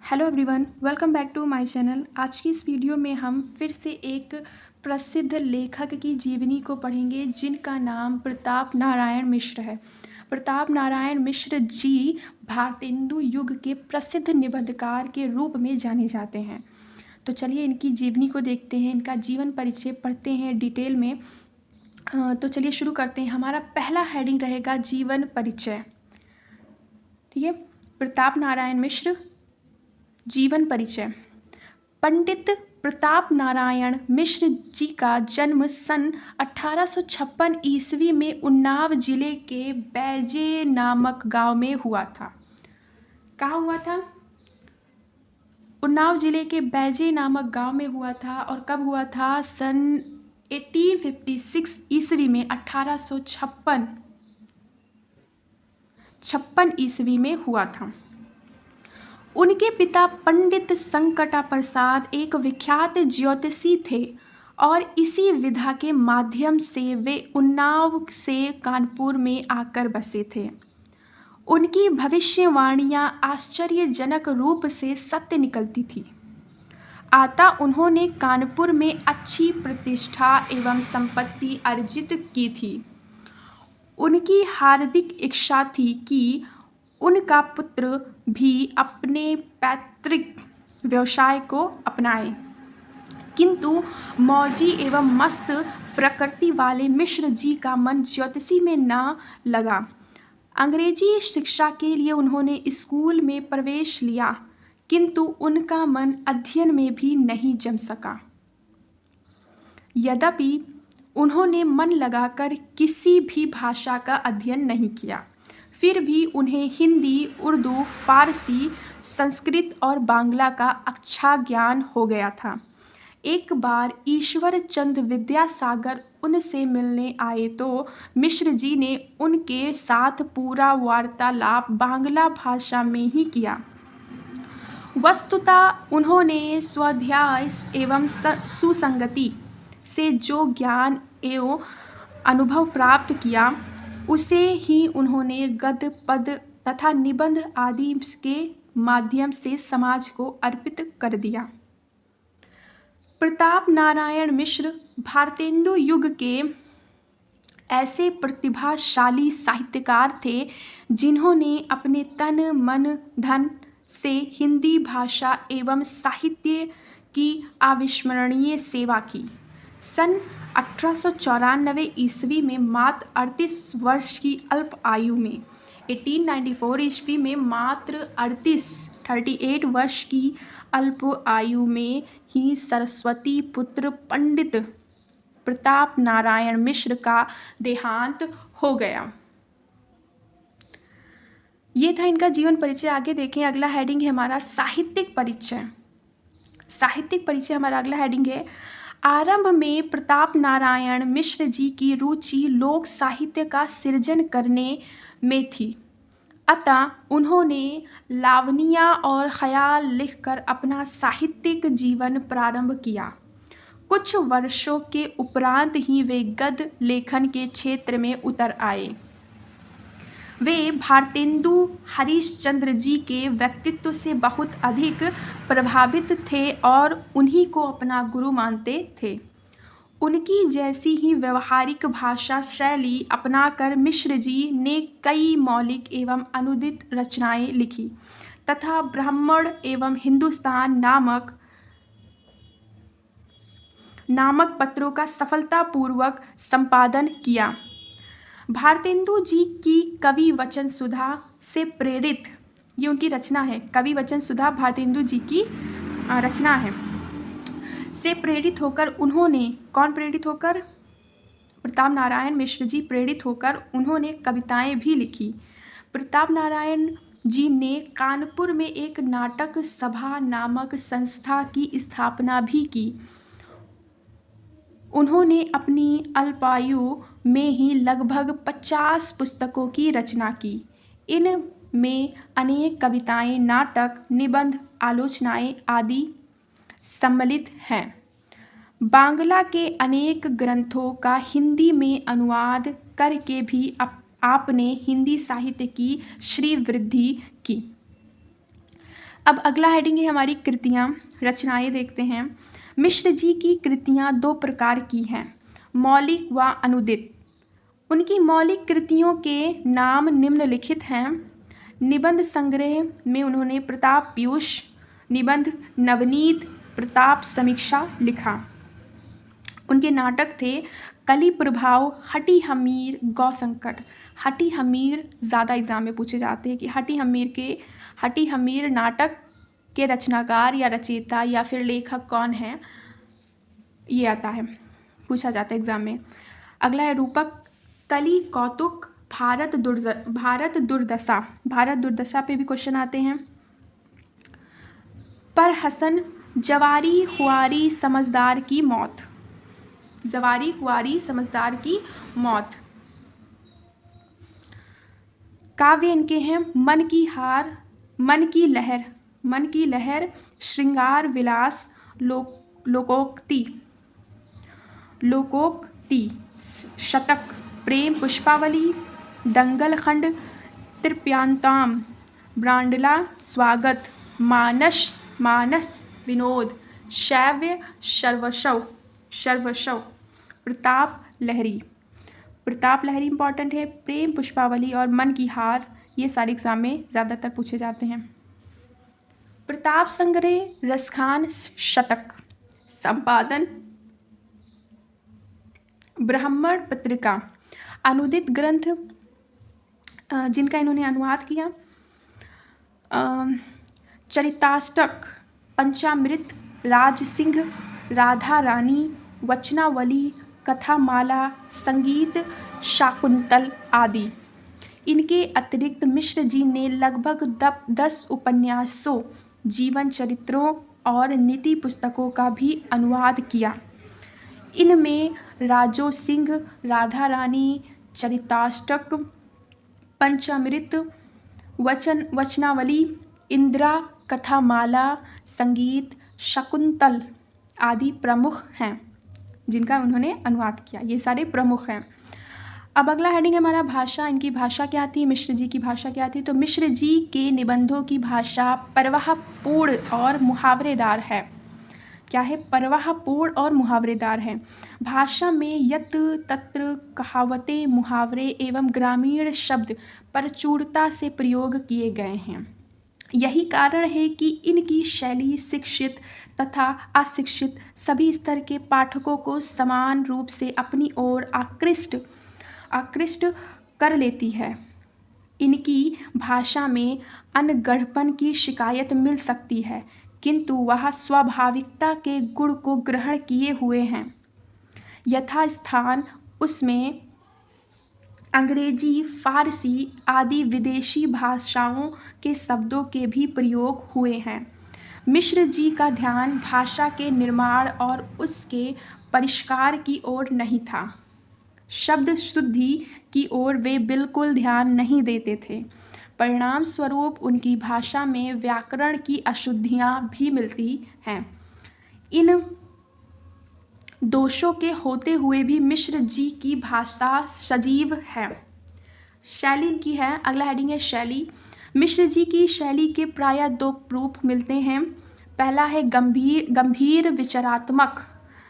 Hello everyone, welcome back to my channel. आज की इस वीडियो में हम फिर से एक प्रसिद्ध लेखक की जीवनी को पढ़ेंगे जिनका नाम प्रताप नारायण मिश्र है। प्रताप नारायण मिश्र जी भारतेंदु युग के प्रसिद्ध निबंधकार के रूप में जाने जाते हैं। तो चलिए इनकी जीवनी को देखते हैं, इनका जीवन परिचय पढ़ते हैं डिटेल में। तो चलिए शुरू करते हैं। हमारा पहला हेडिंग रहेगा जीवन परिचय। ठीक है, प्रताप नारायण मिश्र जीवन परिचय। पंडित प्रताप नारायण मिश्र जी का जन्म सन 1856 ईस्वी में उन्नाव जिले के बैजे नामक गांव में हुआ था। कहाँ हुआ था? उन्नाव जिले के बैजे नामक गांव में हुआ था। और कब हुआ था? सन 1856 ईस्वी में 1856 ईस्वी में हुआ था। उनके पिता पंडित संकटा प्रसाद एक विख्यात ज्योतिषी थे और इसी विधा के माध्यम से वे उन्नाव से कानपुर में आकर बसे थे। उनकी भविष्यवाणियां आश्चर्यजनक रूप से सत्य निकलती थी। अतः उन्होंने कानपुर में अच्छी प्रतिष्ठा एवं संपत्ति अर्जित की थी। उनकी हार्दिक इच्छा थी कि उनका पुत्र भी अपने पैतृक व्यवसाय को अपनाए, किंतु मौजी एवं मस्त प्रकृति वाले मिश्र जी का मन ज्योतिषी में न लगा। अंग्रेजी शिक्षा के लिए उन्होंने स्कूल में प्रवेश लिया, किंतु उनका मन अध्ययन में भी नहीं जम सका। यद्यपि उन्होंने मन लगाकर किसी भी भाषा का अध्ययन नहीं किया, फिर भी उन्हें हिंदी, उर्दू, फारसी, संस्कृत और बांग्ला का अच्छा ज्ञान हो गया था। एक बार ईश्वर चंद्र विद्यासागर उनसे मिलने आए तो मिश्र जी ने उनके साथ पूरा वार्तालाप बांग्ला भाषा में ही किया। वस्तुतः उन्होंने स्वाध्याय एवं सुसंगति से जो ज्ञान एवं अनुभव प्राप्त किया, उसे ही उन्होंने गद्य, पद तथा निबंध आदि के माध्यम से समाज को अर्पित कर दिया। प्रताप नारायण मिश्र भारतेंदु युग के ऐसे प्रतिभाशाली साहित्यकार थे जिन्होंने अपने तन, मन, धन से हिंदी भाषा एवं साहित्य की अविस्मरणीय सेवा की। सन 1894 ईस्वी में मात्र 38 वर्ष की अल्प आयु में 1894 ईस्वी में मात्र 38 वर्ष की अल्प आयु में ही सरस्वती पुत्र पंडित प्रताप नारायण मिश्र का देहांत हो गया। ये था इनका जीवन परिचय। आगे देखें, अगला हेडिंग है हमारा साहित्यिक परिचय। साहित्यिक परिचय हमारा अगला हेडिंग है। आरंभ में प्रताप नारायण मिश्र जी की रुचि लोक साहित्य का सृजन करने में थी, अतः उन्होंने लावनिया और ख्याल लिखकर अपना साहित्यिक जीवन प्रारंभ किया। कुछ वर्षों के उपरांत ही वे गद्य लेखन के क्षेत्र में उतर आए। वे भारतेंदु हरिश्चंद्र जी के व्यक्तित्व से बहुत अधिक प्रभावित थे और उन्हीं को अपना गुरु मानते थे। उनकी जैसी ही व्यवहारिक भाषा शैली अपनाकर मिश्र जी ने कई मौलिक एवं अनुदित रचनाएं लिखी तथा ब्राह्मण एवं हिंदुस्तान नामक पत्रों का सफलतापूर्वक संपादन किया। भारतेंदु जी की कवि वचन सुधा से प्रेरित, ये उनकी रचना है, कवि वचन सुधा भारतेंदु जी की रचना है, से प्रेरित होकर उन्होंने, कौन प्रेरित होकर? प्रताप नारायण मिश्र जी प्रेरित होकर उन्होंने कविताएं भी लिखी। प्रताप नारायण जी ने कानपुर में एक नाटक सभा नामक संस्था की स्थापना भी की। उन्होंने अपनी अल्पायु में ही लगभग 50 पुस्तकों की रचना की। इनमें अनेक कविताएं, नाटक, निबंध, आलोचनाएं आदि सम्मिलित हैं। बांग्ला के अनेक ग्रंथों का हिंदी में अनुवाद करके भी आपने हिंदी साहित्य की श्रीवृद्धि की। अब अगला हेडिंग है हमारी कृतियाँ, रचनाएं देखते हैं। मिश्र जी की कृतियाँ दो प्रकार की हैं, मौलिक व अनुदित। उनकी मौलिक कृतियों के नाम निम्नलिखित हैं। निबंध संग्रह में उन्होंने प्रताप पीयूष, निबंध नवनीत, प्रताप समीक्षा लिखा। उनके नाटक थे कली प्रभाव, हटी हमीर, गौ संकट। हटी हमीर ज़्यादा एग्जाम में पूछे जाते हैं कि हटी हमीर नाटक के रचनाकार या रचयिता या फिर लेखक कौन है, ये आता है, पूछा जाता है एग्जाम में। अगला है रूपक कली कौतुक, भारत दुर्दशा। भारत दुर्दशा पे भी क्वेश्चन आते हैं। पर हसन, जवारी हुआरी समझदार की मौत। जवारी हुआरी समझदार की मौत। काव्य इनके हैं मन की हार, मन की लहर, श्रृंगार विलास, लोकोक्ति, शतक, प्रेम पुष्पावली, दंगल खंड, तृप्यांताम, ब्रांडला, स्वागत, मानस विनोद, शैव्य, शर्वशव, प्रताप लहरी इंपॉर्टेंट है। प्रेम पुष्पावली और मन की हार ये सारे एग्जाम में ज़्यादातर पूछे जाते हैं। प्रताप संग्रह, रसखान शतक, संपादन ब्राह्मण पत्रिका। अनुदित ग्रंथ जिनका इन्होंने अनुवाद किया, चरिताष्टक, पंचामृत, राजसिंह, राधा रानी, वचनावली, कथामाला, संगीत, शाकुंतल आदि। इनके अतिरिक्त मिश्र जी ने लगभग 10 उपन्यासों, जीवन चरित्रों और नीति पुस्तकों का भी अनुवाद किया। इनमें राजो सिंह, राधा रानी, चरिताष्टक, पंचामृत, वचनावली, इंदिरा, कथामाला, संगीत, शकुंतल आदि प्रमुख हैं जिनका उन्होंने अनुवाद किया। ये सारे प्रमुख हैं। अब अगला हेडिंग है हमारा भाषा। इनकी भाषा क्या थी, मिश्र जी की भाषा क्या थी? तो मिश्र जी के निबंधों की भाषा प्रवाहपूर्ण और मुहावरेदार है। क्या है? प्रवाहपूर्ण और मुहावरेदार है। भाषा में यत तत्र कहावतें, मुहावरे एवं ग्रामीण शब्द प्रचुरता से प्रयोग किए गए हैं। यही कारण है कि इनकी शैली शिक्षित तथा अशिक्षित सभी स्तर के पाठकों को समान रूप से अपनी ओर आकृष्ट कर लेती है। इनकी भाषा में अनगढ़पन की शिकायत मिल सकती है, किंतु वह स्वाभाविकता के गुण को ग्रहण किए हुए हैं। यथास्थान उसमें अंग्रेजी, फारसी आदि विदेशी भाषाओं के शब्दों के भी प्रयोग हुए हैं। मिश्र जी का ध्यान भाषा के निर्माण और उसके परिष्कार की ओर नहीं था। शब्द शुद्धि की ओर वे बिल्कुल ध्यान नहीं देते थे। परिणाम स्वरूप उनकी भाषा में व्याकरण की अशुद्धियाँ भी मिलती हैं। इन दोषों के होते हुए भी मिश्र जी की भाषा सजीव है। शैली इनकी है, अगला हेडिंग है शैली। मिश्र जी की शैली के प्रायः 2 रूप मिलते हैं। पहला है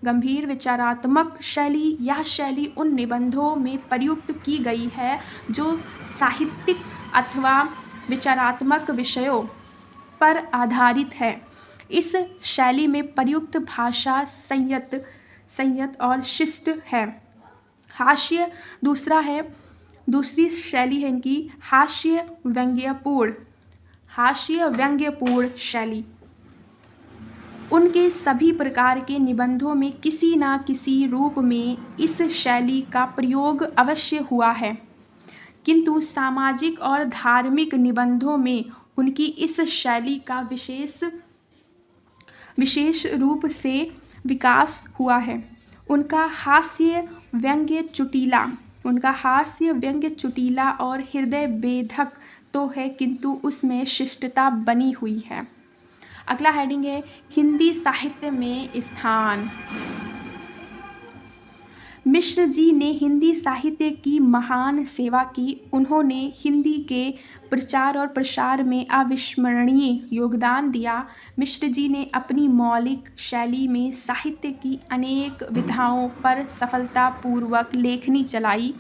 गंभीर विचारात्मक शैली। यह शैली उन निबंधों में प्रयुक्त की गई है जो साहित्यिक अथवा विचारात्मक विषयों पर आधारित है। इस शैली में प्रयुक्त भाषा संयत और शिष्ट है। हास्य दूसरी शैली है इनकी हास्य व्यंग्यपूर्ण शैली। उनके सभी प्रकार के निबंधों में किसी न किसी रूप में इस शैली का प्रयोग अवश्य हुआ है, किंतु सामाजिक और धार्मिक निबंधों में उनकी इस शैली का विशेष रूप से विकास हुआ है। उनका हास्य व्यंग्य चुटीला और हृदय वेधक तो है, किंतु उसमें शिष्टता बनी हुई है। अगला हेडिंग है हिंदी साहित्य में स्थान। मिश्र जी ने हिंदी साहित्य की महान सेवा की। उन्होंने हिंदी के प्रचार और प्रसार में अविस्मरणीय योगदान दिया। मिश्र जी ने अपनी मौलिक शैली में साहित्य की अनेक विधाओं पर सफलतापूर्वक लेखनी चलाई।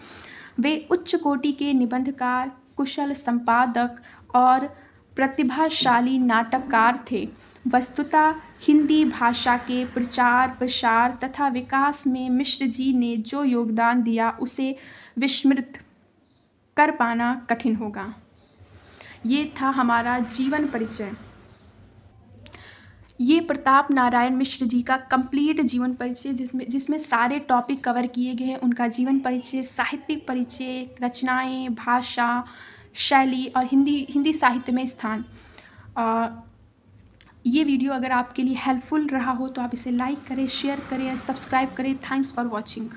वे उच्च कोटि के निबंधकार, कुशल संपादक और प्रतिभाशाली नाटककार थे। वस्तुतः हिंदी भाषा के प्रचार प्रसार तथा विकास में मिश्र जी ने जो योगदान दिया उसे विस्मृत कर पाना कठिन होगा। ये था हमारा जीवन परिचय। ये प्रताप नारायण मिश्र जी का कंप्लीट जीवन परिचय, जिसमें सारे टॉपिक कवर किए गए हैं। उनका जीवन परिचय, साहित्यिक परिचय, रचनाएं, भाषा, शैली और हिंदी साहित्य में स्थान। ये वीडियो अगर आपके लिए हेल्पफुल रहा हो तो आप इसे लाइक करें, शेयर करें, सब्सक्राइब करें। Thanks for watching.